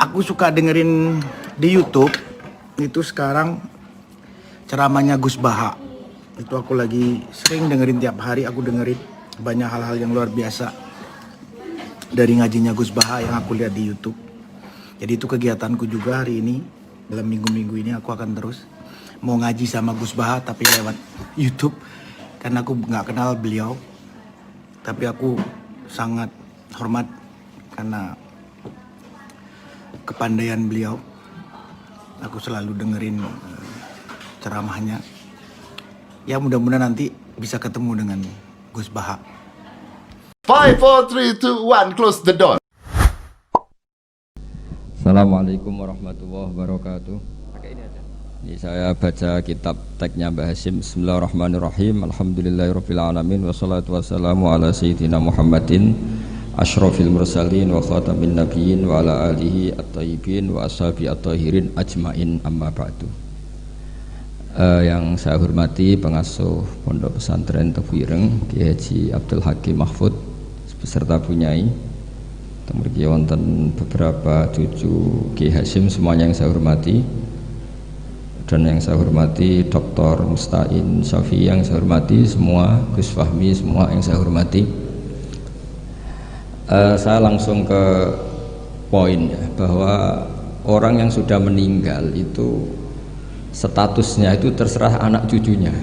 Aku suka dengerin di YouTube itu sekarang ceramahnya Gus Baha. Itu aku lagi sering dengerin, tiap hari aku dengerin banyak hal-hal yang luar biasa dari ngajinya Gus Baha yang aku lihat di YouTube. Jadi itu kegiatanku juga hari ini. Dalam minggu-minggu ini aku akan terus mau ngaji sama Gus Baha tapi lewat YouTube, karena aku nggak kenal beliau. Tapi aku sangat hormat karena kepandaian beliau. Aku selalu dengerin ceramahnya. Ya mudah-mudahan nanti bisa ketemu dengan Gus Baha. 5, 4, 3, 2, 1, close the door. Assalamualaikum warahmatullahi wabarakatuh. Ini saya baca kitab teksnya Mbah Hasyim. Bismillahirrahmanirrahim. Alhamdulillahirrabbilalamin. Wassalatu wassalamu ala sayyidina Muhammadin asyrafil mursalin wa khatamin nabiyyin wa ala alihi at-tayyibin wa ashabi at-tahirin ajmain, amma ba'du. Yang saya hormati pengasuh Pondok Pesantren Tebu Ireng Kiai Haji Abdul Hakim Mahfud beserta Bunyai. Mriki wonten beberapa cucu Kiai Hasyim semuanya yang saya hormati, dan yang saya hormati Dr. Mustain Syafi'i yang saya hormati semua, Gus Fahmi semua yang saya hormati. Saya langsung ke poin ya, bahwa orang yang sudah meninggal itu statusnya itu terserah anak cucunya,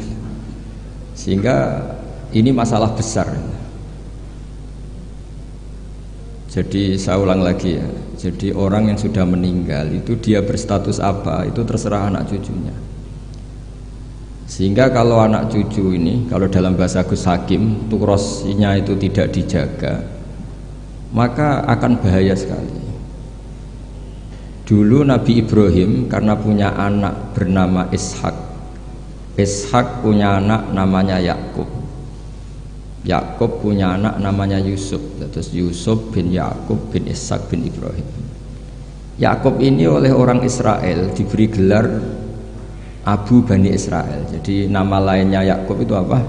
sehingga ini masalah besar. Jadi saya ulang lagi ya, jadi orang yang sudah meninggal itu dia berstatus apa itu terserah anak cucunya. Sehingga kalau anak cucu ini, kalau dalam bahasa Gus Hakim turosinya itu tidak dijaga, maka akan bahaya sekali. Dulu Nabi Ibrahim karena punya anak bernama Ishak, Ishak punya anak namanya Yakub, Yakub punya anak namanya Yusuf, terus Yusuf bin Yakub bin Ishak bin Ibrahim. Yakub ini oleh orang Israel diberi gelar Abu Bani Israel. Jadi nama lainnya Yakub itu apa?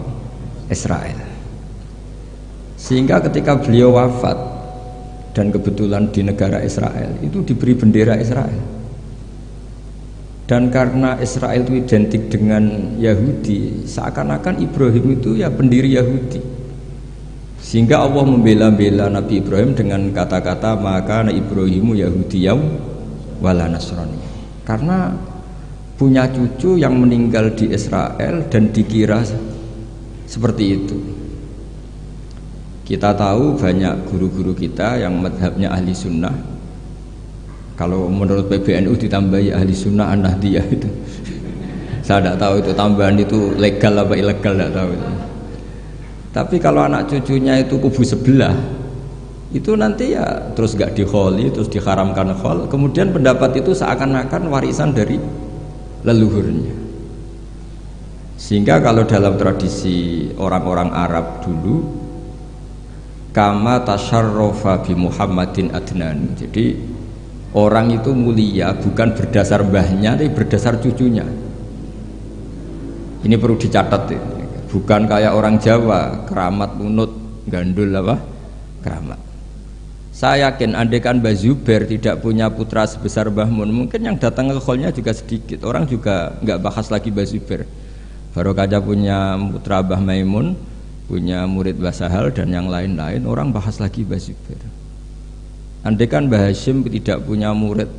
Israel. Sehingga ketika beliau wafat, dan kebetulan di negara Israel itu diberi bendera Israel. Dan karena Israel itu identik dengan Yahudi, seakan-akan Ibrahim itu ya pendiri Yahudi. Sehingga Allah membela-bela Nabi Ibrahim dengan kata-kata maka Ibrahimu Yahudiyam wala Nasrani, karena punya cucu yang meninggal di Israel dan dikira seperti itu. Kita tahu banyak guru-guru kita yang madhabnya ahli sunnah. Kalau menurut PBNU ditambahi ahli sunnah an-nahdiyah itu saya tidak tahu itu tambahan itu legal apa ilegal, tidak tahu itu. Tapi kalau anak cucunya itu kubu sebelah, itu nanti ya terus gak dikholi, terus diharamkan khol, kemudian pendapat itu seakan-akan warisan dari leluhurnya. Sehingga kalau dalam tradisi orang-orang Arab dulu, kama tasyarrofa bi Muhammadin adnan, jadi orang itu mulia bukan berdasar mbahnya tapi berdasar cucunya. Ini perlu dicatat ya. Bukan kayak orang Jawa keramat munut gandul apa keramat. Saya yakin andaikan Mbah Zubair tidak punya putra sebesar Mbah Mun, mungkin yang datang ke kholnya juga sedikit. Orang juga nggak bahas lagi Mbah Zubair. Baru kaca punya putra Mbah Maimun, punya murid Mbah Sahal dan yang lain-lain, orang bahas lagi Mbah Zubair. Andaikan Mbah Hasyim tidak punya murid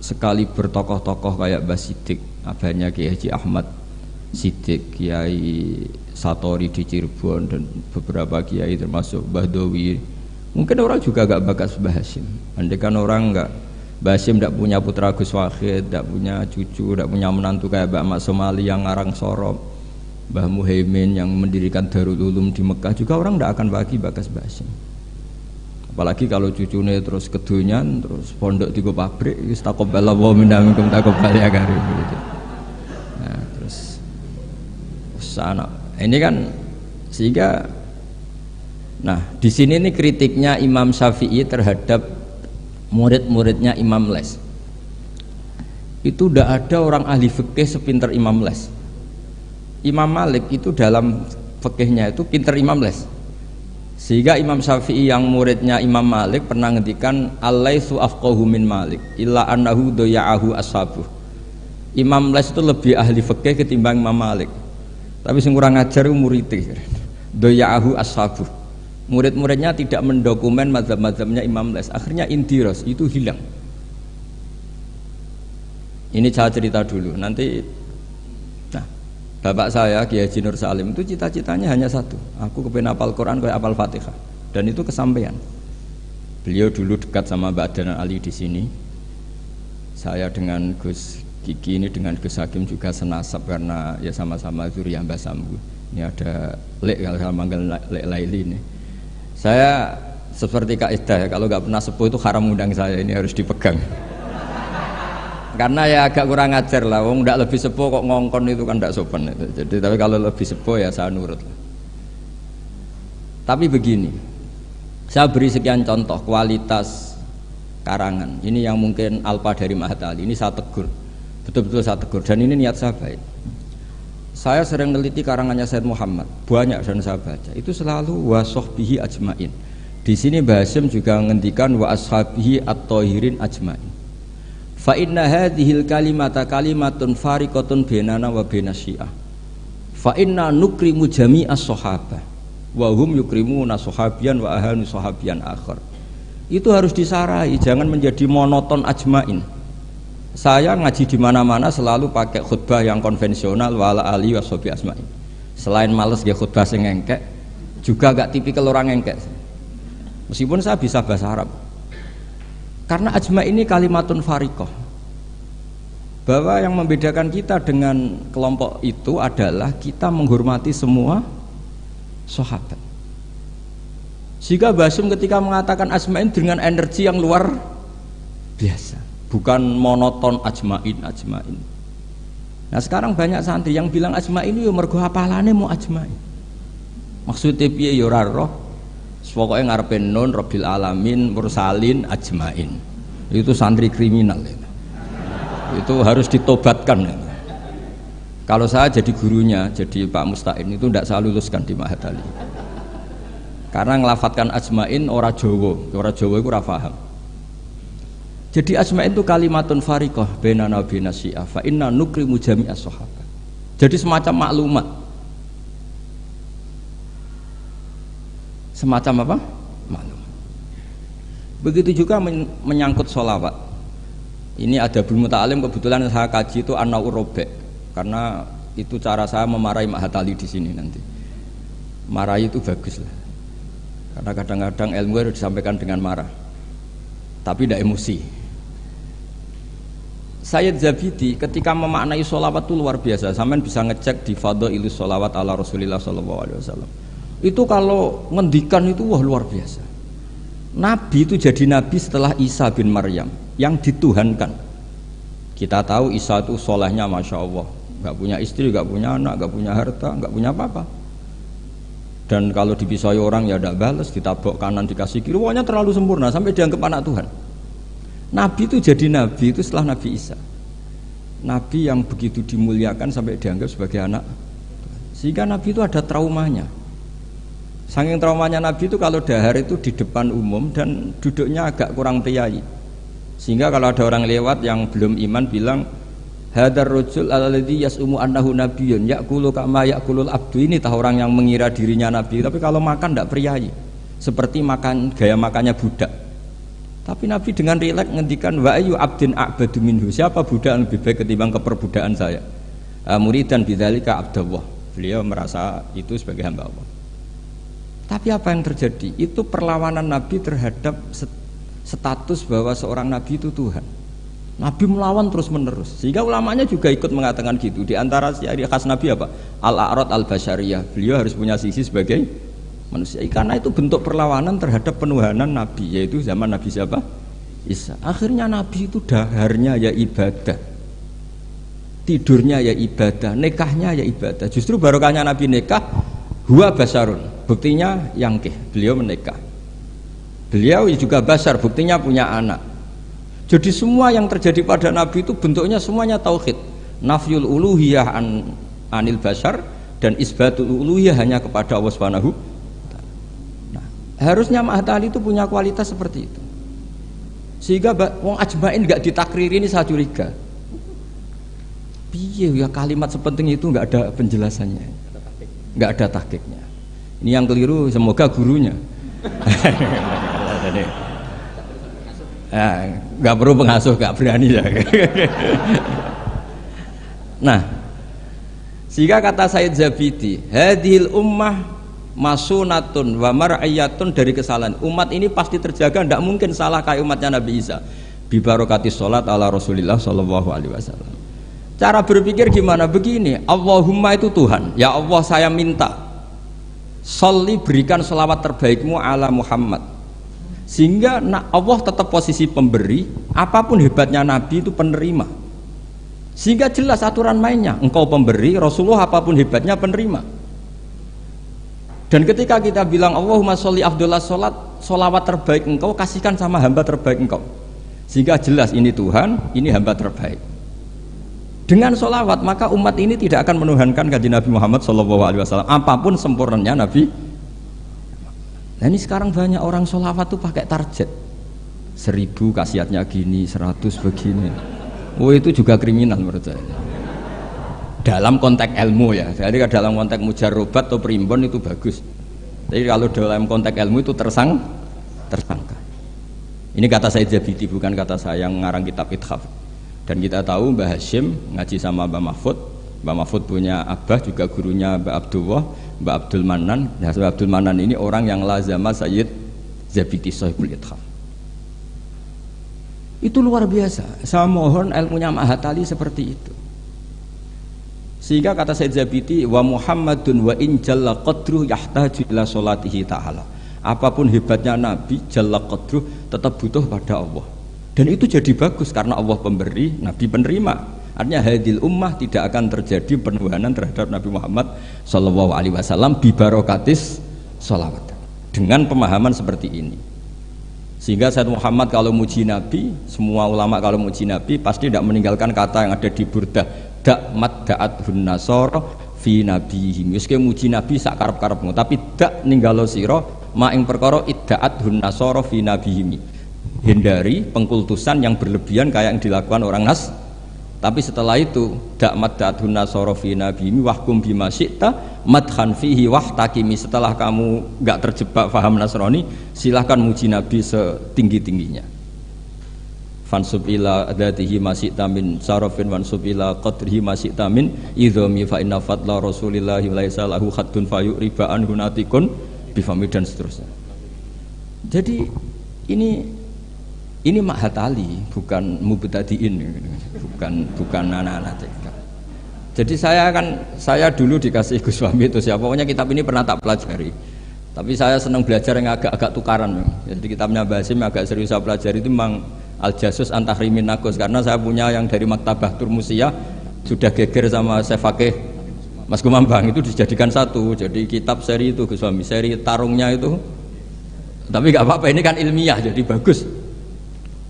sekali bertokoh-tokoh kayak Mbah Siddiq, abahnya Kiai Haji Ahmad Siddiq, Kiai Satori di Cirebon dan beberapa kiai termasuk Mbah Dowi, mungkin orang juga gak bakas Mbah Hasyim. Andaikan orang gak, Mbah Hasyim tidak punya putra Gus Wahid, tidak punya cucu, tidak punya menantu kayak Mbak Mak Somali yang ngarang Sorop, Mbah Muhaimin yang mendirikan Darul Ulum di Mekah, juga orang tidak akan bagi bakas Mbah Hasyim. Apalagi kalau cucunya terus kedonyan, terus pondok di pabrik, istaqobbalallahu minna minkum taqabbal ya karim gitu. Nah, terus sana ini kan, sehingga nah di sini nih kritiknya Imam Syafi'i terhadap murid-muridnya Imam Les. Itu tidak ada orang ahli fikih sepinter Imam Les. Imam Malik itu dalam fikihnya itu pinter Imam Les. Sehingga Imam Syafi'i yang muridnya Imam Malik pernah ngendikan alaitsu afqahu min Malik illa annahu daya'ahu ashabuh. Imam Lais itu lebih ahli fikih ketimbang Imam Malik. Tapi sing kurang ajar murid-e. Daya'ahu ashabuh. Murid-muridnya tidak mendokumen mazhab-mazhabnya Imam Lais. Akhirnya indiros itu hilang. Ini saya cerita dulu. Nanti bapak saya Kiai Haji Nur Salim itu cita-citanya hanya satu, aku kepengen hafal Quran kayak hafal Fatihah, dan itu kesampaian. Beliau dulu dekat sama Mbak Adnan Ali di sini. Saya dengan Gus Kiki ini dengan Gus Hakim juga senasab karena ya sama-sama zuriyah Mbah Sambu. Ini ada Lek kalau saya manggil Lek Laili ini. Saya seperti Kak Ida ya, kalau nggak pernah sepuh itu haram undang saya, ini harus dipegang. Karena ya agak kurang ajar lah, wong ndak lebih sepuh kok ngongkon itu kan ndak sopan itu. Jadi tapi kalau lebih sepuh ya saya nurut lah. Tapi begini, saya beri sekian contoh kualitas karangan. Ini yang mungkin alpa dari Mahat Ali. Ini saya tegur, betul-betul saya tegur. Dan ini niat saya baik. Saya sering meneliti karangannya Said Muhammad, banyak dan saya baca. Itu selalu wa sahbihi ajmain. Di sini Mbah Hasyim juga menghentikan wa ashabihi at-thahirin ajmain. Fa inna hadhil kalimata kalimatun fariqatun bainana wa bainas syiah. Fa inna nukrimu jami'as sahabah wa hum yukrimuna sahabiyan wa ahanu sahabiyan akhar. Itu harus disarai, jangan menjadi monoton ajmain. Saya ngaji di mana-mana selalu pakai khutbah yang konvensional wala ali washabi asmain. Selain males nggih khutbah sing engkek, juga gak tipikal orang engkek. Meskipun saya bisa bahasa Arab. Karena ajma ini kalimatun fariqah, bahwa yang membedakan kita dengan kelompok itu adalah kita menghormati semua sahabat. Sehingga Mbah Hasyim ketika mengatakan ajmain dengan energi yang luar biasa, bukan monoton ajmain. Nah sekarang banyak santri yang bilang ajmain itu mergo hafalane mau ajmain. Maksudnya piye ya ora roh. Pokoknya ngarepe nun Rabbil alamin mursalin ajmain. Itu santri kriminal itu harus ditobatkan. Kalau saya jadi gurunya, jadi Pak Musta'in itu tidak saya luluskan di Mahat Ali karena ngelafatkan ajmain ora Jawa itu ora paham. Jadi ajmain itu kalimatun fariqah bainana wa bainas syiah fa inna nukrimu jami'as sahabat. Jadi semacam maklumat, semacam apa? Maklum. Begitu juga menyangkut sholawat. Ini ada Bul Muta'alim, kebetulan saya kaji itu An-Naur Robek, karena itu cara saya memarahi Mahat Ali di sini nanti. Marahi itu bagus lah, karena kadang-kadang ilmu harus disampaikan dengan marah, tapi tidak emosi. Sayyid Zabidi ketika memaknai sholawat itu luar biasa. Sampean bisa ngecek di Fadhailus Sholawat ala Rasulillah SAW. Itu kalau ngendikan itu wah luar biasa. Nabi itu jadi nabi setelah Isa bin Maryam yang dituhankan. Kita tahu Isa itu solehnya masya Allah, nggak punya istri, nggak punya anak, nggak punya harta, nggak punya apa-apa. Dan kalau dipisai orang ya tidak balas, ditabok kanan dikasih kiri, pokoknya terlalu sempurna sampai dianggap anak Tuhan. Nabi itu jadi nabi itu setelah Nabi Isa. Nabi yang begitu dimuliakan sampai dianggap sebagai anak Tuhan. Sehingga Nabi itu ada traumanya. Saking traumanya Nabi itu kalau dahar itu di depan umum dan duduknya agak kurang priayi. Sehingga kalau ada orang lewat yang belum iman bilang hadar rajul alladzi yas'umu annahu nabiyyun ya'kulu kama ya'kulul abdu. Ini tahu orang yang mengira dirinya nabi, tapi kalau makan tidak priayi. Seperti makan gaya makannya budak. Tapi Nabi dengan rileks ngendikan wa ayu abdin a'badu minhu. Siapa budak yang lebih baik ketimbang keperbudakan saya? Muridan bidzalika abdullah. Beliau merasa itu sebagai hamba Allah. Tapi apa yang terjadi? Itu perlawanan Nabi terhadap status bahwa seorang Nabi itu Tuhan. Nabi melawan terus menerus. Sehingga ulamanya juga ikut mengatakan gitu. Di antara ciri khas Nabi apa? Al-a'rad al-basyariyah. Beliau harus punya sisi sebagai manusia. Karena itu bentuk perlawanan terhadap penuhanan Nabi, yaitu zaman Nabi siapa? Isa. Akhirnya Nabi itu daharnya ya ibadah, tidurnya ya ibadah, nikahnya ya ibadah. Justru barokahnya Nabi nikah, huwa basarun, buktinya yangkih, beliau menikah. Beliau juga basar, buktinya punya anak. Jadi semua yang terjadi pada Nabi itu bentuknya semuanya tauhid. Nafyul uluhiyah anil basar dan isbatul uluhiyah hanya kepada Allah Subhanahu. Harusnya Mahatali itu punya kualitas seperti itu. Sehingga wong ajmain nggak ditakriri, ini saya curiga. Piye ya kalimat sepenting itu nggak ada penjelasannya, nggak ada tahqiqnya. Ini yang keliru, semoga gurunya. Nggak perlu pengasuh, nggak berani ya. Nah, sehingga kata Said Zabidi, hadhil ummah masunatun wa mar'iyatun, dari kesalahan umat ini pasti terjaga, tidak mungkin salah kayak umatnya Nabi Isa. Bi barokati sholat ala Rasulillah sallallahu alaihi wasallam. Cara berpikir gimana? Begini, Allahumma itu Tuhan, ya Allah saya minta sholli, berikan sholawat terbaikmu ala Muhammad, sehingga Allah tetap posisi pemberi, apapun hebatnya Nabi itu penerima, sehingga jelas aturan mainnya, engkau pemberi, Rasulullah apapun hebatnya penerima. Dan ketika kita bilang Allahumma sholli afdhalus sholat, sholawat terbaik engkau kasihkan sama hamba terbaik engkau, sehingga jelas ini Tuhan, ini hamba terbaik. Dengan sholawat maka umat ini tidak akan menuhankan kanjeng Nabi Muhammad SAW apapun sempurnanya Nabi. Nah ini sekarang banyak orang sholawat tuh pakai target 1000 khasiatnya gini, 100 begini. Oh itu juga kriminal menurut saya. Dalam konteks ilmu ya, jadi dalam konteks mujarrobat atau primbon itu bagus. Tapi kalau dalam konteks ilmu itu tersangka. Ini kata Said Zabidi, bukan kata saya yang ngarang kitab Ithaf. Dan kita tahu Mbah Hashim ngaji sama Mbah Mahfud. Mbah Mahfud punya abah juga gurunya Mbah Abdullah, Mbah Abdul Manan. Nah, Mbah Abdul Manan ini orang yang lazama Sayyid Zabidi Sahibul Ithaf. Itu luar biasa. Saya mohon ilmunya Mahatali seperti itu. Sehingga kata Said Zabidi, wa Muhammadun wa in jalla qadruh yahtaju ila sholatihi ta'ala. Apapun hebatnya Nabi, jalla qadruh tetap butuh pada Allah. Dan itu jadi bagus karena Allah pemberi, Nabi penerima. Artinya hadil ummah tidak akan terjadi penuhanan terhadap Nabi Muhammad sallallahu alaihi wasallam bi barokatis sholawat. Dengan pemahaman seperti ini. Sehingga Said Muhammad kalau muji Nabi, semua ulama kalau muji Nabi pasti tidak meninggalkan kata yang ada di Burdah, dak mad da'at hun nasara fi nabihim. Wis ke muji Nabi sak karep-karepmu, tapi dak ninggalo sira ma ing perkara iddaat hun nasara fi nabihim. Hindari pengkultusan yang berlebihan kayak yang dilakukan orang Nas. Tapi setelah itu dak mad da'at hun nasara fi nabihim wahkum bima syi'ta madhan fihi wahtakimi. Setelah kamu enggak terjebak paham Nasrani, silahkan muji Nabi setinggi-tingginya. Fansub ila adatihi masyi'ta min sarafin wansub ila qadrihi masyi'ta min idhami fa inna fadla rasulillahi laisa lahu haddun fayuriba an hunatikun bifami, dan seterusnya. Jadi ini Mahatali, bukan mubtadiin, bukan anak-anak TK. Jadi saya dulu dikasih Gus Fahmi itu siapa, pokoknya kitab ini pernah tak pelajari. Tapi saya senang belajar yang agak tukaran. Jadi kitabnya Basim agak serius saya pelajari itu memang Al-Jasus Antahrimin Nagus, karena saya punya yang dari Maktabah Turmusiyah sudah geger sama saya Fakih Mas Kumambang, itu dijadikan satu. Jadi kitab seri itu Gus Fahmi, seri tarungnya itu. Tapi nggak apa-apa, ini kan ilmiah jadi bagus.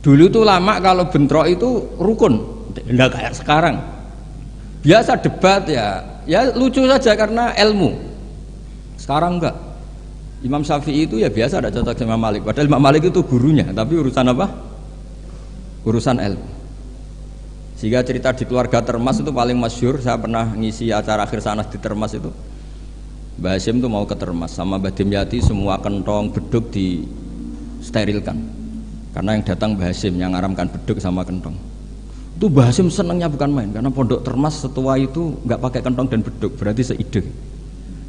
Dulu tuh lama kalau bentrok itu rukun, nggak kayak sekarang. Biasa debat ya lucu saja karena ilmu. Sekarang enggak. Imam Syafi'i itu ya biasa ada cocok sama Malik. Padahal Imam Malik itu gurunya, tapi urusan apa? Urusan ilmu. Sehingga cerita di keluarga Termas itu paling masyhur. Saya pernah ngisi acara akhir sanas di Termas itu. Mbah Hashim tuh mau ke Termas sama Mbah Dimyati, semua kentong beduk disterilkan. Karena yang datang Mbah Hashim yang ngaramkan beduk sama kentong. Itu Mbah Hashim senangnya bukan main, karena pondok Termas setua itu nggak pakai kentong dan beduk, berarti seide.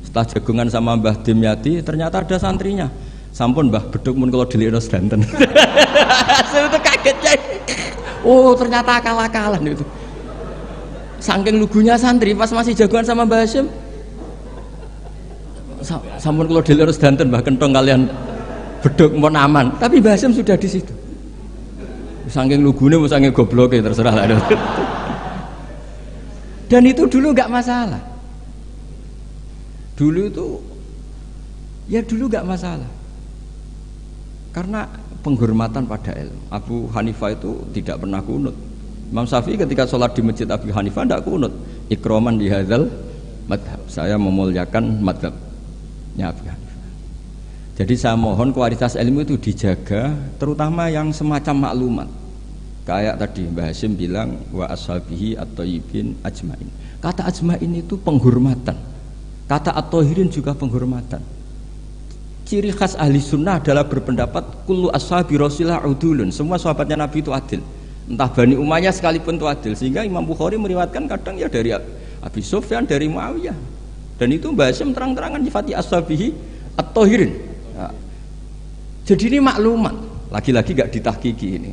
Setelah jagungan sama Mbah Dimyati, ternyata ada santrinya. Sampun Mbah beduk mun kalau dilihat sedanten. Saya itu kaget ya. Oh ternyata akal-akalan itu. Saking lugunya santri pas masih jagungan sama Mbah Hashim. Sampun kalau dilihat sedanten Mbah kentong kalian beduk mon aman. Tapi Mbah Hashim sudah di situ. Saking lugune, saking gobloknya terserah lah. Dan itu dulu nggak masalah. Dulu nggak masalah. Karena penghormatan pada ilmu. Abu Hanifah itu tidak pernah kunut. Imam Syafi'i ketika sholat di masjid Abu Hanifah tidak kunut. Ikroman di hadzal madhab. Saya memuliakan madhabnya Abu Hanifah. Jadi saya mohon kualitas ilmu itu dijaga, terutama yang semacam maklumat. Kayak tadi Mbah Hasyim bilang wa ashabihi at-thayyibin ajmain. Kata ajmain itu penghormatan. Kata at-thahirin juga penghormatan. Ciri khas ahli sunnah adalah berpendapat kullu ashabi rasulillah udulun. Semua sahabatnya Nabi itu adil. Entah Bani Umayyah sekalipun itu adil. Sehingga Imam Bukhari meriwayatkan kadang ya dari Abi Sufyan, dari Muawiyah. Dan itu Mbah Hasyim terang-terangan nyifati ashabihi at-thahirin. Nah, jadi ini maklumat. Lagi-lagi gak ditahqiqi ini.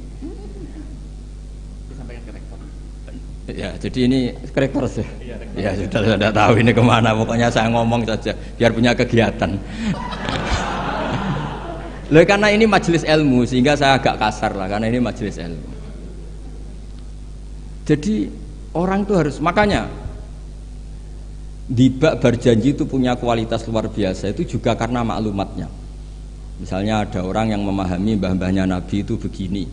Ya, jadi ini rektor sih. Ya sudah tahu ini kemana. Pokoknya saya ngomong saja biar punya kegiatan. Loh, karena ini majelis ilmu sehingga saya agak kasar lah karena ini majelis ilmu. Jadi orang itu harus, makanya dibak berjanji itu punya kualitas luar biasa itu juga karena maklumatnya. Misalnya ada orang yang memahami mbah-mbahnya Nabi itu begini.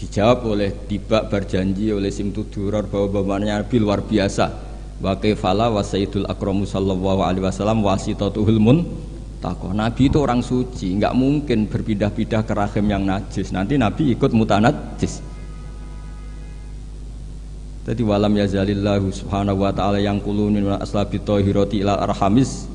Dijawab oleh dibak berjanji oleh Simtudurar bahwa mbah-mbahnya Nabi luar biasa. Wa kaifala wa sayyidul akramu sallallahu alaihi wasallam wasitatuhul muntaqah. Nabi itu orang suci, enggak mungkin berpindah-pindah ke rahim yang najis. Nanti Nabi ikut mutanajjis. Jadi walam yazalillahu subhanahu wa ta'ala yang kulun min aslabi tahirati ila arhamis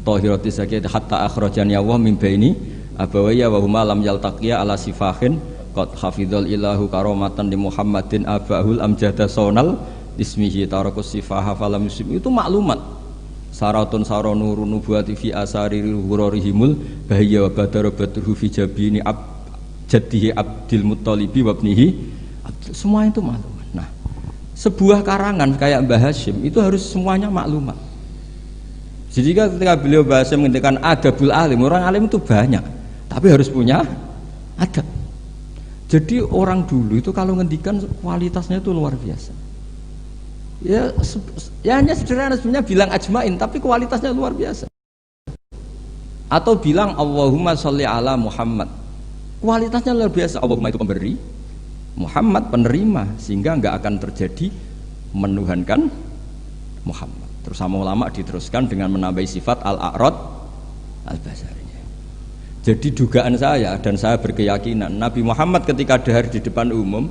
tahirati sakit hatta akhrajani Allah min baini abawaya wa huma lam yaltaqiya ala sifahin qad hafidhal ilahu karomatan di Muhammadin abahul amjada sonal ismihi tarakus sifaha falam yusim. Itu maklumat saratun saronuru nubuwati fi asari hurorihimul bahaya wa badara badruhu fi jabini jaddihi Abdul Muttalibi wabnihi semua itu maklumat. Nah, sebuah karangan kayak Mbah Hasyim itu harus semuanya maklumat. Jadi ketika beliau Mbah Hasyim menghentikan adabul alim, orang alim itu banyak tapi harus punya adab. Jadi orang dulu itu kalau ngendikan kualitasnya itu luar biasa. Ya hanya sederhana sebenarnya bilang ajmain tapi kualitasnya luar biasa. Atau bilang Allahumma sholli ala Muhammad. Kualitasnya luar biasa. Allahumma itu pemberi, Muhammad penerima, sehingga enggak akan terjadi menuhankan Muhammad. Terus sama ulama diteruskan dengan menambahi sifat al-a'rad al-basari. Jadi dugaan saya dan saya berkeyakinan Nabi Muhammad ketika dahar di depan umum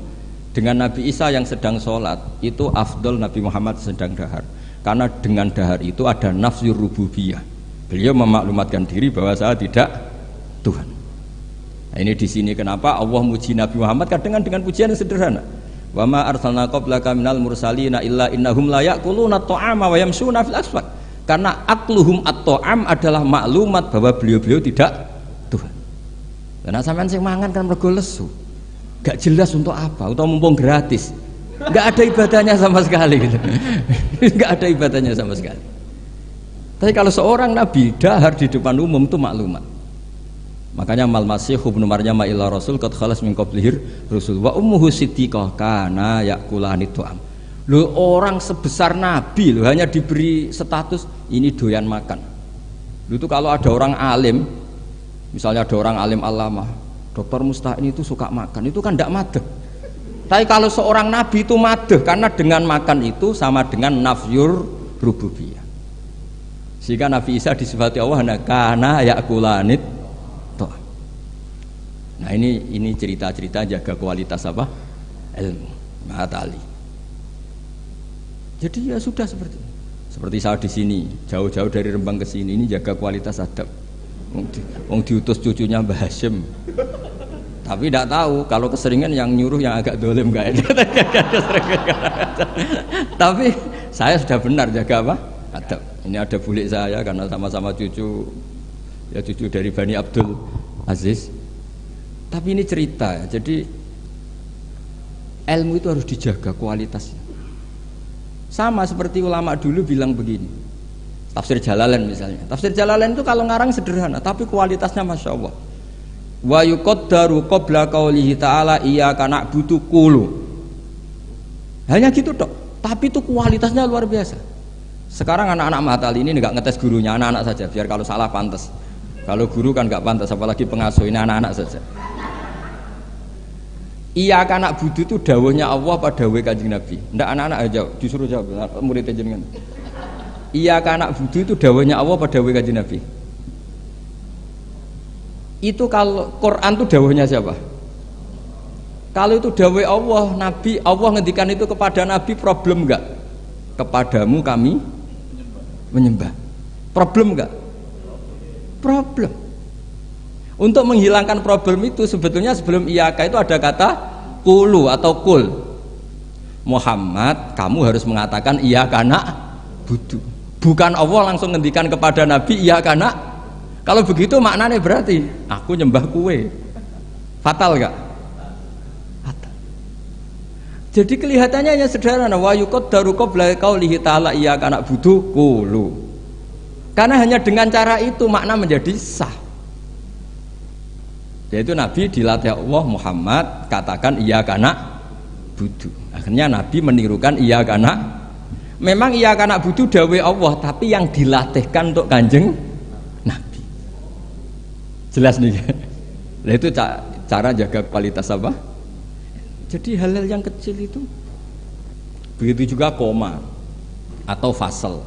dengan Nabi Isa yang sedang sholat itu afdol Nabi Muhammad sedang dahar, karena dengan dahar itu ada nafsir rububiyah. Beliau memaklumatkan diri bahwa saya tidak Tuhan. Nah, ini di sini kenapa Allah muji Nabi Muhammad kadang dengan pujian yang sederhana. Wa ma arsalna qablaka minal mursalina illa innahum la ya'kuluna at-ta'ama wa yamshuna fil aswaq. Karena akluhum at-ta'am adalah maklumat bahwa beliau-beliau tidak Tuhan. Karena sampean sing mangan kan mergo lesu. Gak jelas untuk apa, atau mumpung gratis. Gak ada ibadahnya sama sekali gitu. Gak ada ibadahnya sama sekali. Tapi kalau seorang nabi dahar di depan umum itu maklumat. Makanya mal masih ibnu Maryam ila rasul qad khalas min qablihir rusul wa ummuhu siddiqah kana yakulani tu'am. Loh, orang sebesar nabi loh hanya diberi status ini doyan makan. Loh, itu kalau ada orang alim, misalnya ada orang alim alamah, Dr. Musta'in itu suka makan, itu kan tidak madeh. Tapi kalau seorang nabi itu madeh, karena dengan makan itu sama dengan nafyur rububiyah. Sehingga Nabi Isa disifati Allah kana yakulanit toh. Nah ini cerita-cerita jaga kualitas apa? Ilmu, matali. Jadi ya sudah seperti saya di sini, jauh-jauh dari Rembang ke sini, ini jaga kualitas adab. Wong diutus cucunya Mbah Hasyim. Tapi tidak tahu kalau keseringan yang nyuruh yang agak dolim enggak. Tapi saya sudah benar jaga apa? Adab. Ini ada bulik saya karena sama-sama cucu dari Bani Abdul Aziz. Tapi ini cerita ya. Jadi ilmu itu harus dijaga kualitasnya. Sama seperti ulama dulu bilang begini. Tafsir Jalalain misalnya. Tafsir Jalalain itu kalau ngarang sederhana, tapi kualitasnya masya Allah. Wa yuqaddaru qabla qaulihi ta'ala iyyaka na'budu qulu. Hanya gitu tok, tapi itu kualitasnya luar biasa. Sekarang anak-anak Mahatali ini enggak ngetes gurunya, anak-anak saja biar kalau salah pantas. Kalau guru kan enggak pantas, apalagi pengasuh, ini anak-anak saja. Iyyaka na'budu itu dawuhnya Allah pada dawuh Kanjeng Nabi. Ndak anak-anak aja disuruh jawab murid jenengan. Iyyaka na'budu itu dawuhnya Allah pada dawuh Kanjeng Nabi. Itu kalau Quran itu dawuhnya siapa? Kalau itu dawuh Allah, Nabi, Allah ngendikan itu kepada Nabi, problem enggak? Kepadamu kami menyembah. Problem enggak? Problem. Untuk menghilangkan problem itu sebetulnya sebelum iyaka itu ada kata kulu atau kul. Muhammad, kamu harus mengatakan iyaka na'budu. Bukan Allah langsung ngendikan kepada Nabi iyaka na'. Kalau begitu maknanya berarti aku nyembah kue. Fatal enggak? Fatal. Jadi kelihatannya hanya sederhana, wa yuqaddaru qabla qaulihi ta'ala iyyaka na'budu qulu. Karena hanya dengan cara itu makna menjadi sah. Yaitu Nabi dilatih Allah, Muhammad katakan iyyaka na'budu. Akhirnya Nabi menirukan iyyaka na'. Memang iyyaka na'budu dawuh Allah, tapi yang dilatihkan untuk Kanjeng Nabi. Jelas nih. Nah itu cara jaga kualitas apa? Jadi hal-hal yang kecil itu. Begitu juga koma atau fasal.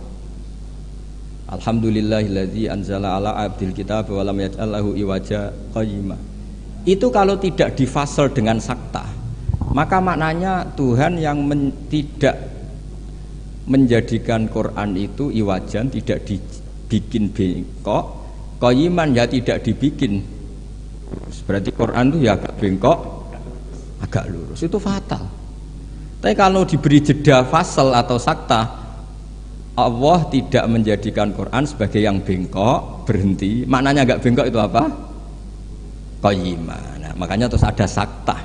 Alhamdulillahilladzi anzala ala abdil kitab wa lam yaj'al lahu iwaja qayyima. Itu kalau tidak difasal dengan sakta, maka maknanya Tuhan yang tidak menjadikan Quran itu iwajan, tidak dibikin bengkok, qayyiman ya tidak dibikin. Berarti Quran itu ya agak bengkok, agak lurus. Itu fatal. Tapi kalau diberi jeda fasal atau sakta, Allah tidak menjadikan Quran sebagai yang bengkok, berhenti. Maknanya agak bengkok itu apa? Qayyimah. Nah, makanya terus ada sakta.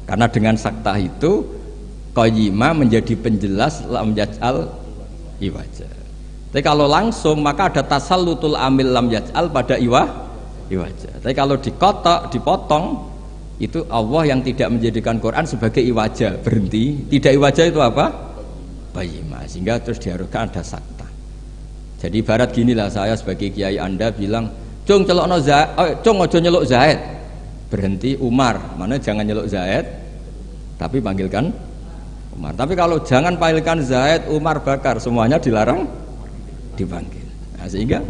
Karena dengan sakta itu qayyimah menjadi penjelas lam yaj'al iwaja. Tapi kalau langsung maka ada tasallutul amil lam yaj'al pada iwaja. Tapi kalau dikotok, dipotong, itu Allah yang tidak menjadikan Quran sebagai iwaja, berhenti. Tidak iwaja itu apa? Qayyimah. Sehingga terus diharuskan ada sakta. Jadi ibarat ginilah, saya sebagai kiai Anda bilang, cung celokno Zaid, cung ojo nyeluk Zaid, berhenti Umar, mana jangan nyeluk Zaid, tapi panggilkan Umar. Tapi kalau jangan panggilkan Zaid, Umar, Bakar, semuanya dilarang dipanggil. Nah, sehingga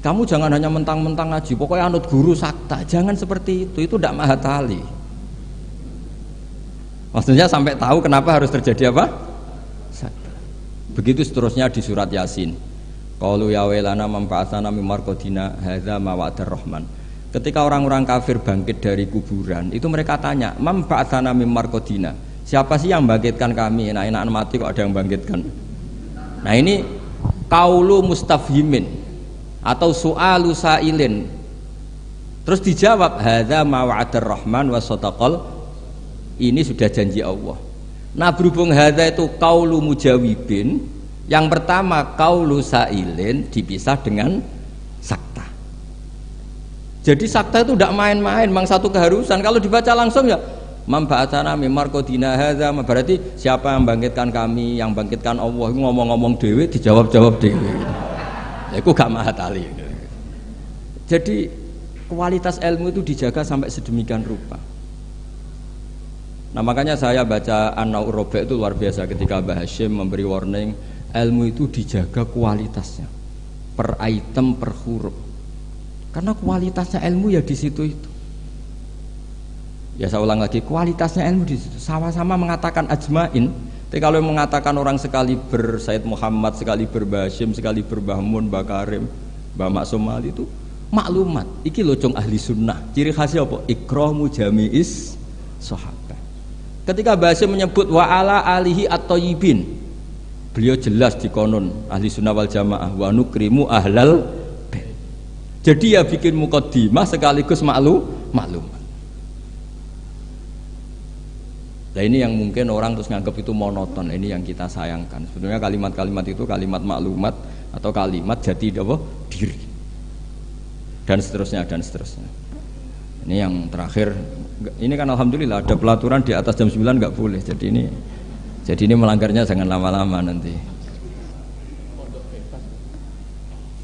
kamu jangan hanya mentang-mentang ngaji, pokoknya anut guru sakta, jangan seperti itu tidak mahatali. Maksudnya sampai tahu kenapa harus terjadi apa? Sakta. Begitu seterusnya di surat Yasin. Qalu ya wailana manfa'atana min marqadina hadza ma wa'adar rahman. Ketika orang-orang kafir bangkit dari kuburan, itu mereka tanya, manfa'atana min marqadina. Siapa sih yang bangkitkan kami? Enak-enakan mati kok ada yang bangkitkan. Nah, ini qaulu mustafhimin atau su'alu sa'ilin. Terus dijawab hadza ma wa'adar rahman wa sadaqal. Ini sudah janji Allah. Nah, berhubung hadza itu qaulu mujawibin. Yang pertama qaulu sa'ilin dipisah dengan sakta. Jadi sakta itu tidak main-main, memang satu keharusan. Kalau dibaca langsung ya mamba'atana mim marqadina hadza, berarti siapa yang bangkitkan kami, yang bangkitkan Allah, ngomong-ngomong dewe dijawab-jawab dewe. Ya iku gak mahatali. Jadi kualitas ilmu itu dijaga sampai sedemikian rupa. Nah, makanya saya baca An-Naur Robe itu luar biasa ketika Mbah Hashim memberi warning, ilmu itu dijaga kualitasnya per item, per huruf, karena kualitasnya ilmu ya di situ itu. Ya saya ulang lagi, kualitasnya ilmu di situ. Sama-sama mengatakan ajmain. Tapi kalau mengatakan orang sekali Said Muhammad, sekali Mbah Hashim, sekali Mbah Mun, Mbah Karim, Mbah Maksum Ali itu maklumat. Iki locong ahli sunnah. Ciri khasnya apa? Ikramu jami'is sahabat. Ketika Mbah Hashim menyebut wa ala alihi at-thayyibin, beliau jelas di konon ahli sunnah wal jamaah wa nukrimu ahlal bait. Jadi ya bikin muqaddimah sekaligus maklumat. Nah, ini yang mungkin orang terus nganggap itu monoton. Ini yang kita sayangkan. Sebetulnya kalimat-kalimat itu kalimat maklumat atau kalimat jati diri. Dan seterusnya dan seterusnya. Ini yang terakhir. Ini kan alhamdulillah ada pelaturan di atas jam 9 nggak boleh. Jadi ini melanggarnya jangan lama-lama nanti.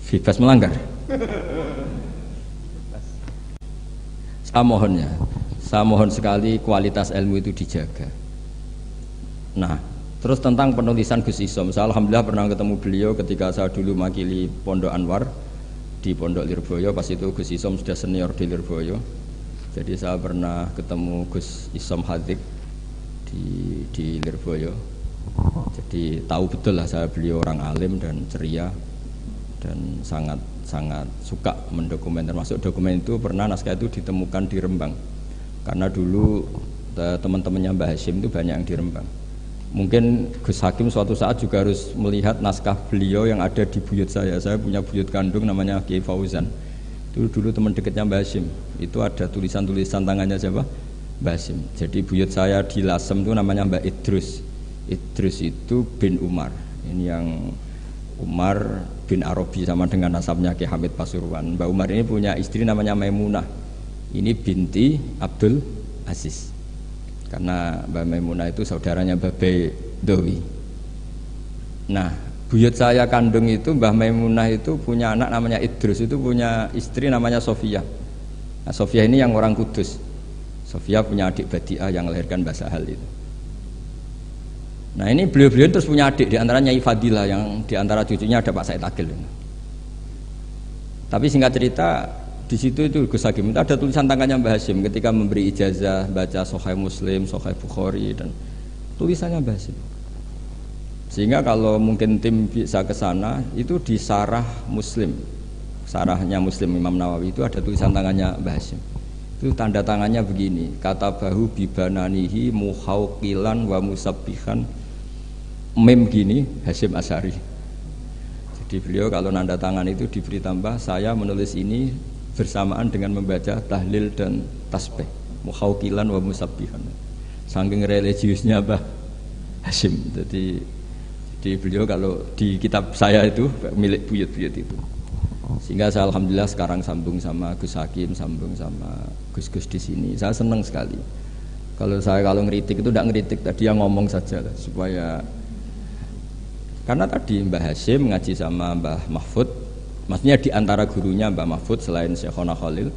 Bebas melanggar. Saya mohon sekali kualitas ilmu itu dijaga. Nah, terus tentang penulisan Gus Isom, saya alhamdulillah pernah ketemu beliau ketika saya dulu makili Pondok Anwar di Pondok Lirboyo. Pas itu Gus Isom sudah senior di Lirboyo. Jadi saya pernah ketemu Gus Isom Hadik di Lirboyo. Jadi tahu betul lah beliau orang alim dan ceria dan sangat suka mendokumen. Termasuk dokumen itu pernah naskah itu ditemukan di Rembang. Karena dulu teman-temannya Mbah Hashim itu banyak yang di Rembang. Mungkin Gus Hakim suatu saat juga harus melihat naskah beliau yang ada di buyut saya. Saya punya buyut kandung namanya Kiai Fauzan. Itu dulu teman dekatnya Mbah Hashim. Itu ada tulisan-tulisan tangannya siapa? Mbah Hashim. Jadi buyut saya di Lasem itu namanya Mbah Idrus. Idrus itu bin Umar. Ini yang Umar bin Arabi sama dengan nasabnya Ki Hamid Pasuruan. Mbah Umar ini punya istri namanya Maimunah. Ini binti Abdul Aziz. Karena Mbak Maimunah itu saudaranya Mbah Dowi. Nah, buyut saya kandung itu Mbah Maimunah itu punya anak namanya Idrus, itu punya istri namanya Sofia. Nah, Sofia ini yang orang Kudus. Sofia punya adik Badiah yang melahirkan Mbah Sahal itu. Nah, ini beliau-beliau terus punya adik, di antaranya Nyai Fadilah, yang di antara cucunya ada Pak Said Akil. Tapi singkat cerita, di situ itu Gus Hakim itu ada tulisan tangannya Mbah Hashim ketika memberi ijazah baca Sahih Muslim, Sahih Bukhari, dan tulisannya Mbah Hashim. Sehingga kalau mungkin tim bisa ke sana itu di Sarah Muslim, sarahnya Muslim Imam Nawawi itu ada tulisan tangannya Mbah Hashim. Itu tanda tangannya begini, kata bahu bibananihi muhauqilan wa musabbihan, mem gini Hashim Asy'ari. Jadi beliau kalau nanda tangan itu diberi tambah, saya menulis ini bersamaan dengan membaca tahlil dan tasbih, muhauqilan wa musabbihan. Saking religiusnya Mbah Hashim. Jadi beliau kalau di kitab saya itu milik buyut-buyut itu. Sehingga saya alhamdulillah sekarang sambung sama Gus Hakim, sambung sama Gus-gus di sini. Saya senang sekali. Kalau ngeritik itu tidak ngeritik, tadi yang ngomong saja lah, supaya karena tadi Mbah Hashim ngaji sama Mbah Mahfud. Maksudnya di antara gurunya Mbah Mahfud selain Syekhona Khalil,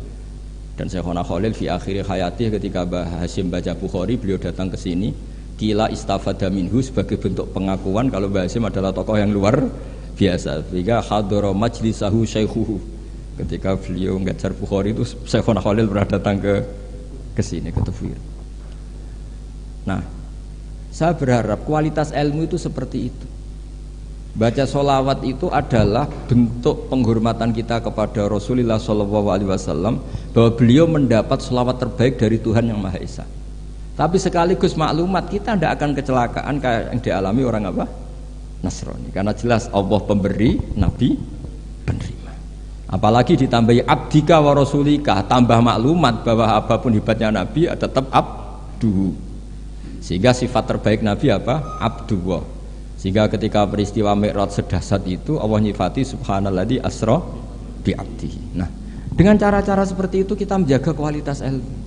dan Syekhona Khalil fi akhir hayati ketika Mbah Hashim baca Bukhari, beliau datang ke sini, kila istafada minhu sebagai bentuk pengakuan kalau Mbah Hashim adalah tokoh yang luar biasa. Sehingga hadara majlisahu syaikhuhu. Ketika beliau ngajar Bukhari itu Syekhona Khalil pernah datang ke sini ke Tafwir. Nah, saya berharap kualitas ilmu itu seperti itu. Baca sholawat itu adalah bentuk penghormatan kita kepada Rasulullah SAW, bahwa beliau mendapat sholawat terbaik dari Tuhan Yang Maha Esa. Tapi sekaligus maklumat, kita tidak akan kecelakaan kayak yang dialami orang apa? Nasrani. Karena jelas Allah pemberi, Nabi penerima. Apalagi ditambahi abdika wa rasulika, tambah maklumat bahwa apapun hebatnya Nabi tetap abduhu. Sehingga sifat terbaik Nabi apa? Abdullah. Sehingga ketika peristiwa Mi'raj sedahsyat itu Allah nyifati subhanalladzi asra bi abdihi. Nah, dengan cara-cara seperti itu kita menjaga kualitas ilmu.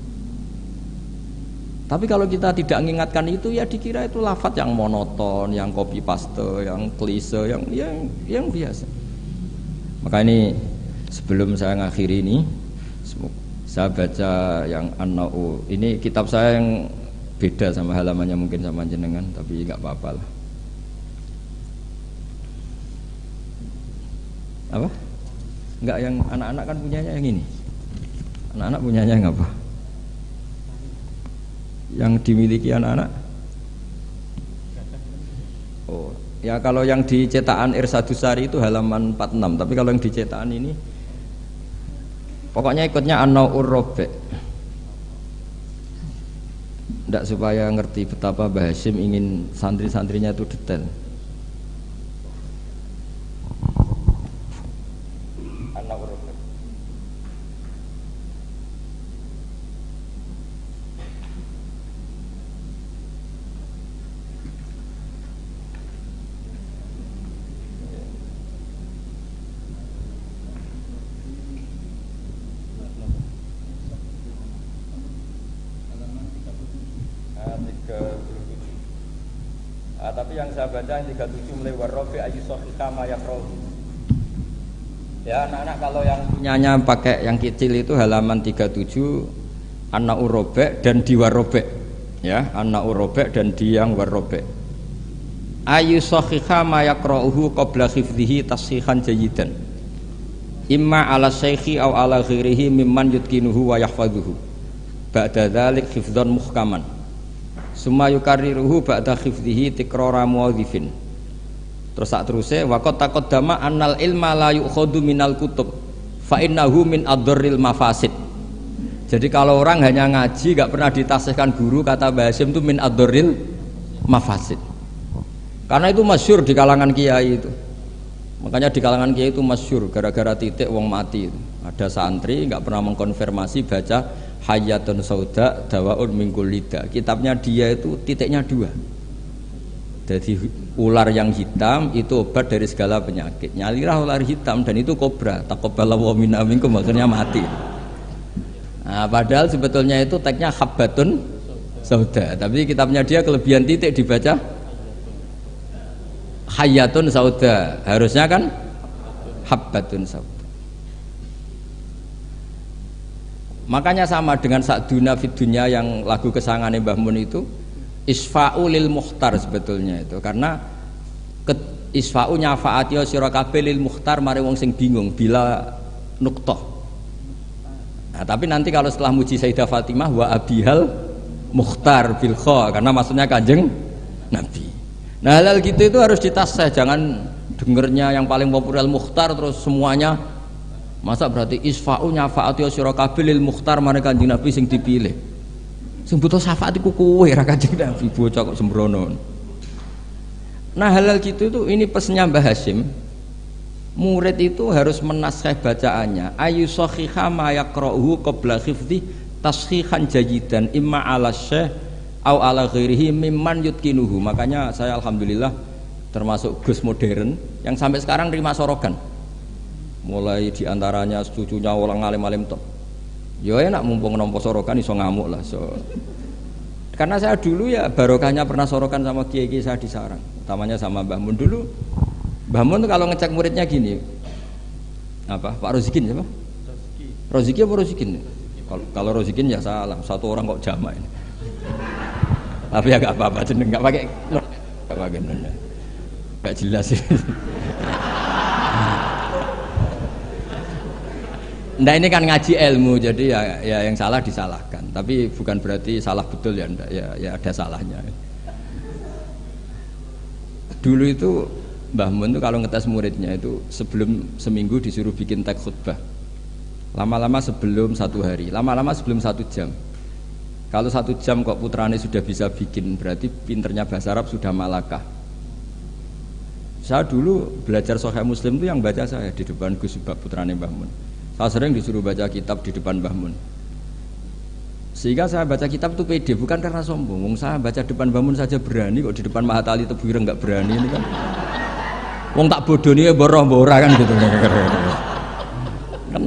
Tapi kalau kita tidak mengingatkan itu, ya dikira itu lafaz yang monoton, yang copy paste, yang klise, yang biasa. Maka ini sebelum saya ngakhiri ini, saya baca yang An-Na'u. Ini kitab saya yang beda sama halamannya mungkin sama jenengan, tapi nggak apa-apa lah. Apa? Enggak, yang anak-anak kan punyanya yang ini. Anak-anak punyanya yang apa? Yang dimiliki anak-anak? Oh, ya kalau yang di cetakan Irsadusari itu halaman 46, tapi kalau yang di cetakan ini pokoknya ikutnya An-Naw'ur Rabi'. Tidak, supaya ngerti betapa Mbah Hashim ingin santri-santrinya itu detail. Tapi yang saya baca yang 37 mulai warrobi ayyusohika mayakroh. Ya anak-anak, kalau yang punyanya pakai yang kecil itu halaman 37 An-Na'ur Rabi' dan di warrobi'. Ya, An-Na'ur Rabi' dan di yang warrobi'. Ayyusohika mayakrohu qabla khifdihi tashihan jayidan. imma ala syekhi aw ala ghairihi mimman yutkinuhu wa yahfazuhu ba'da dzalik hifdzan muhkaman summa yukarriruhu ba'da hifdzihi tikrara muwadhifin. Terus sak teruse waqat taqaddama annal ilma la yu'khadhu minal kutub fa innahu min adharril mafasid. Jadi kalau orang hanya ngaji gak pernah ditasihkan guru, kata Mbah Hasyim itu min adharril mafasid. Karena itu masyhur di kalangan kiai itu. Makanya di kalangan kiai itu masyhur gara-gara titik wong mati itu. Ada santri gak pernah mengkonfirmasi baca Hayyatun Sauda Dawaun min kulli da. Kitabnya dia itu titiknya 2. Jadi ular yang hitam itu obat dari segala penyakit. Nyalirah ular hitam dan itu kobra. Taqabbalallahu minna minkum, akhirnya mati. Nah, padahal sebetulnya itu teksnya Habbatun Sauda. Tapi kitabnya dia kelebihan titik dibaca Hayyatun Sauda. Harusnya kan Habbatun Sauda. Makanya sama dengan Sa'duna fid dunya yang lagu kesangane Mbah Mun itu isfa'u lil mukhtar sebetulnya itu, karena isfa'u nyafaati sira kabeh lil mukhtar mari wong sing bingung bila nuqtah. Nah, tapi nanti kalau setelah muji Sayyidah Fatimah wa abihal mukhtar bil kha, karena maksudnya Kanjeng Nabi. Nah, hal gitu itu harus ditasih, jangan dengernya yang paling populer mukhtar terus semuanya. Masa berarti isfa'u nyafaati sira kabeh lil mukhtar mari Kanjeng Nabi sing dipilih. Sing butuh syafaat iku kowe ra Kanjeng Nabi, bocah kok sembrono. Nah, halal gitu itu ini pesannya Mbah Hasyim. Murid itu harus menaskah bacaannya. Ayu sahiha ma yaqra'uhu qabla hifdhi tashihan jayidan imma ala syekh au ala ghairihi mimman yutkinuhu. Makanya saya alhamdulillah termasuk Gus modern yang sampai sekarang terima sorogan. Mulai diantaranya cucunya orang alim-alim top. Ya enak mumpung nompo sorokan iso ngamuk lah. Karena saya dulu ya barokahnya pernah sorokan sama kiai-kiai saya di sarang, utamanya sama Mbah Mun dulu. Mbah Mun kalau ngecek muridnya gini, apa Pak Rozikin siapa? Roziki apa Rozikin? Kalau Rozikin ya salah, satu orang kok jamaah ini. Tapi ya gak apa-apa, jeneng gak pakai, gak pakai nanya, gak jelas sih. Nah ini kan ngaji ilmu, jadi ya yang salah disalahkan. Tapi bukan berarti salah betul ya, enggak, ya ada salahnya. Dulu itu Mbah Mun tuh kalau ngetes muridnya itu sebelum seminggu disuruh bikin teks khutbah. Lama-lama sebelum 1 hari, lama-lama sebelum 1 jam. Kalau 1 jam kok putrane sudah bisa bikin, berarti pinternya bahasa Arab sudah malakah. Saya dulu belajar Sahih Muslim itu yang baca saya di depan Gus Subak putrane Mbah Mun. Saya sering disuruh baca kitab di depan Mbah Mun. Sehingga saya baca kitab itu pede, bukan karena sombong. Saya baca depan Mbah Mun saja berani, kok di depan Mahatali Tebuireng enggak berani ini kan. Wong tak bodoni ya boroh-boroh kan gitu. Kan.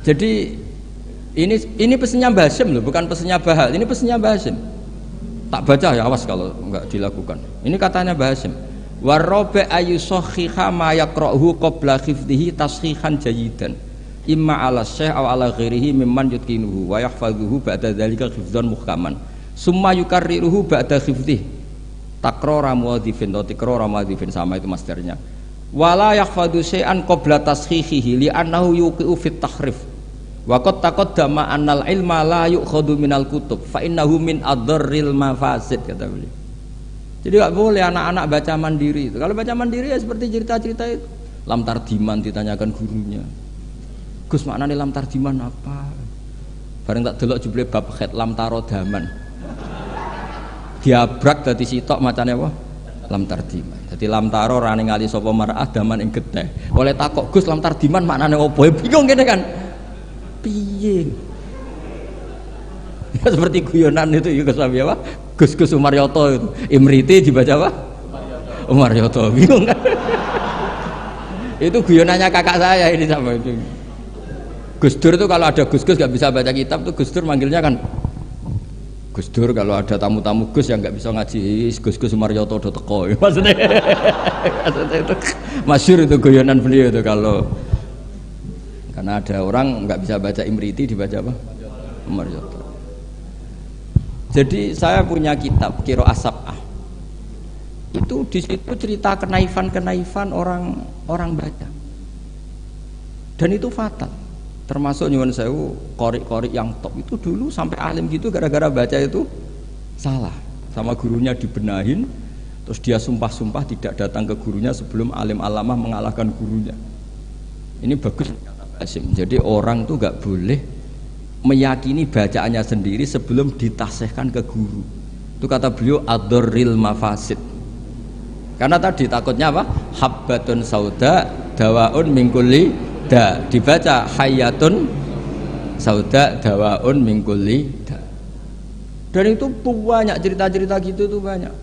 Jadi ini pesannya Mbah Hasyim loh, bukan pesannya Bahal. Ini pesannya Mbah Hasyim. Tak baca ya, awas kalau enggak dilakukan. Ini katanya Mbah Hasyim. Warrobe ayu sohiha ma yaqra'uhu qabla hifdhihi tashihan jayidan imma ala syekh aw ala ghairihi mimman yutkinuhu wa yahfazuhu ba'da dzalika hifdzan muhkaman summa yukarriruhu ba'da hifdhihi takrara muwadhifin atau tikrara muwadhifin, sama itu masternya. Wala yahfadzu syai'an qabla tashihihi li'annahu yuqi'u fit tahrif wa qad taqaddama annal ilma la yu'khadhu minal kutub fa innahu min adharril mafasid, kata beliau. Jadi gak boleh anak-anak baca mandiri itu. Kalau baca mandiri ya seperti cerita-cerita itu. Lam Tardiman ditanyakan gurunya, Gus maknane Lam Tardiman apa? Bareng tak delok jebule bab khat Lam Tarodaman. Diabrak dadi sitok macane apa? Lam Tardiman. Dadi Lam Taro rane ngali sapa mar'ah daman ing getih. Oleh takok Gus Lam Tardiman maknane apa? Bingung kene kan. Piye? Ya, seperti guyonan itu ya Gus apa? Gus Umaryoto itu Imriti dibaca apa? Umaryoto, bingung kan? Itu guyonannya kakak saya ini sama itu. Gus Dur itu kalau ada Gus-Gus gak bisa baca kitab tuh Gus Dur manggilnya kan Gus Dur. Kalau ada tamu-tamu Gus yang gak bisa ngaji, Gus Umaryoto udah teko. Maksudnya itu masyhur itu guyonan beliau itu kalau karena ada orang nggak bisa baca Imriti dibaca apa? Umaryoto. Jadi saya punya kitab Qiro As-Sab'ah. Itu di situ cerita kenaifan orang baca. Dan itu fatal. Termasuk nyuwun sewu korik-korik yang top itu dulu sampai alim gitu gara-gara baca itu salah. Sama gurunya dibenahin, terus dia sumpah-sumpah tidak datang ke gurunya sebelum alim alamah mengalahkan gurunya. Ini bagus kata Hasyim. Jadi orang tuh gak boleh meyakini bacaannya sendiri sebelum ditasihkan ke guru. Itu kata beliau ad-darril mafasid. Karena tadi takutnya apa? Habbatun sauda dawaun min kulli da. Dibaca hayatun sauda dawaun min kulli da. Dan itu banyak cerita-cerita gitu tuh banyak.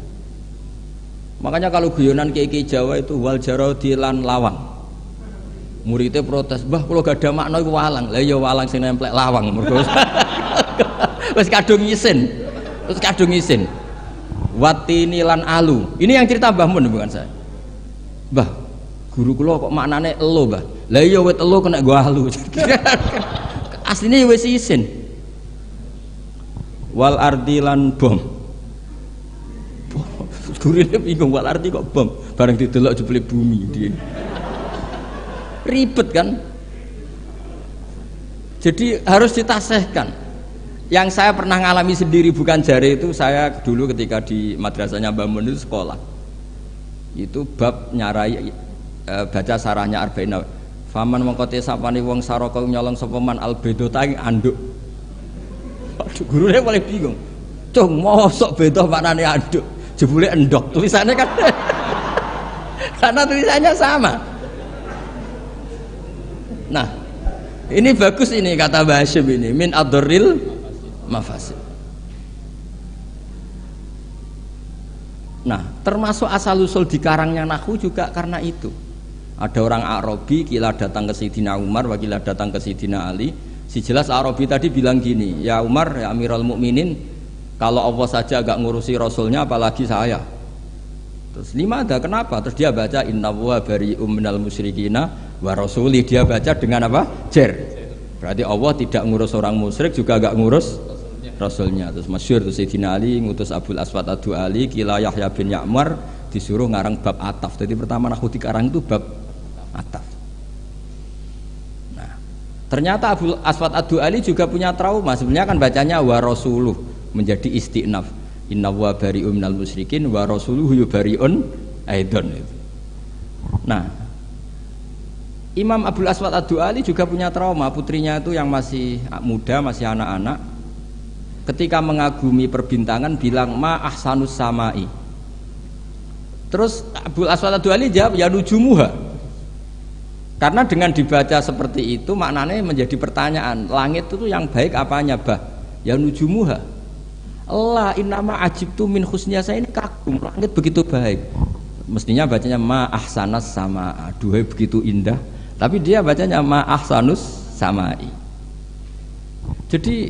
Makanya kalau guyonan kiai Jawa itu wal jarodi lan lawang. Muridnya protes, "Mbah kalau gak ada makna iku walang." Lah ya walang sing nemplek lawang mergo. Wis kadung ngisin. Terus kadung ngisin. Watini lan alu. Ini yang cerita Mbah Mun bukan saya. Mbah, guru kula kok maknane elo, Mbah. Lah iya wit elo kena go alu. Asline wis isin. Wal ardi lan bom. Gurine bingung wal ardi kok bom. Bareng didelok jebule bumi dia. Ribet kan? Jadi harus ditasihkan. Yang saya pernah ngalami sendiri bukan jari itu, saya dulu ketika di madrasahnya Mbah Mun itu sekolah. Itu bab nyarai baca sarahnya Arba'in. Faman mengkote sapane wong saraka nyolong sapa man albedo ta anduk. Aduh, gurunya paling bingung. Cung, mosok beda maknane anduk. Jebule endok. Tulisannya kan karena tulisannya sama. Nah, ini bagus ini kata Mbah Hasyim ini min ad-darril mafasid. Nah, termasuk asal usul di karangnya nahwu juga karena itu. Ada orang Arabi kila datang ke Sayyidina Umar, wakila datang ke Sayyidina Ali. Si jelas Arabi tadi bilang gini, "Ya Umar, ya Amirul Mukminin, kalau Allah saja agak ngurusi Rasulnya apalagi saya." Terus lima ada kenapa? Terus dia baca innallaha bari'um minal musyrikina wa rasuli. Dia baca dengan apa? Jer. Berarti Allah tidak ngurus orang musyrik juga agak ngurus Rasulnya. Terus masyhur tuh Sayyidina Ali ngutus Abul Aswad Ad-Du'ali kila Yahya bin Ya'mar disuruh ngarang bab ataf. Jadi pertama nahwu dikarang itu bab ataf. Nah, ternyata Abul Aswad Ad-Du'ali juga punya trauma. Sebenarnya kan bacanya wa rasuluh menjadi istinaf. Inna wa bari'un minal musyrikin wa rasuluhu bari'un aidon. Nah, Imam Abul Aswad Ad-Du'ali juga punya trauma. Putrinya itu yang masih muda, masih anak-anak, ketika mengagumi perbintangan bilang ma ahsanus samai. Terus Abul Aswad Ad-Du'ali jawab ya nujumuha. Karena dengan dibaca seperti itu maknanya menjadi pertanyaan, langit itu yang baik apanya, Bah? Ya nujumuha. Allah innama ajibtu min husniya, saya ini kagum langit begitu baik. Mestinya bacanya ma ahsanas sama, duhai begitu indah. Tapi dia bacanya ma ahsanus samai. Jadi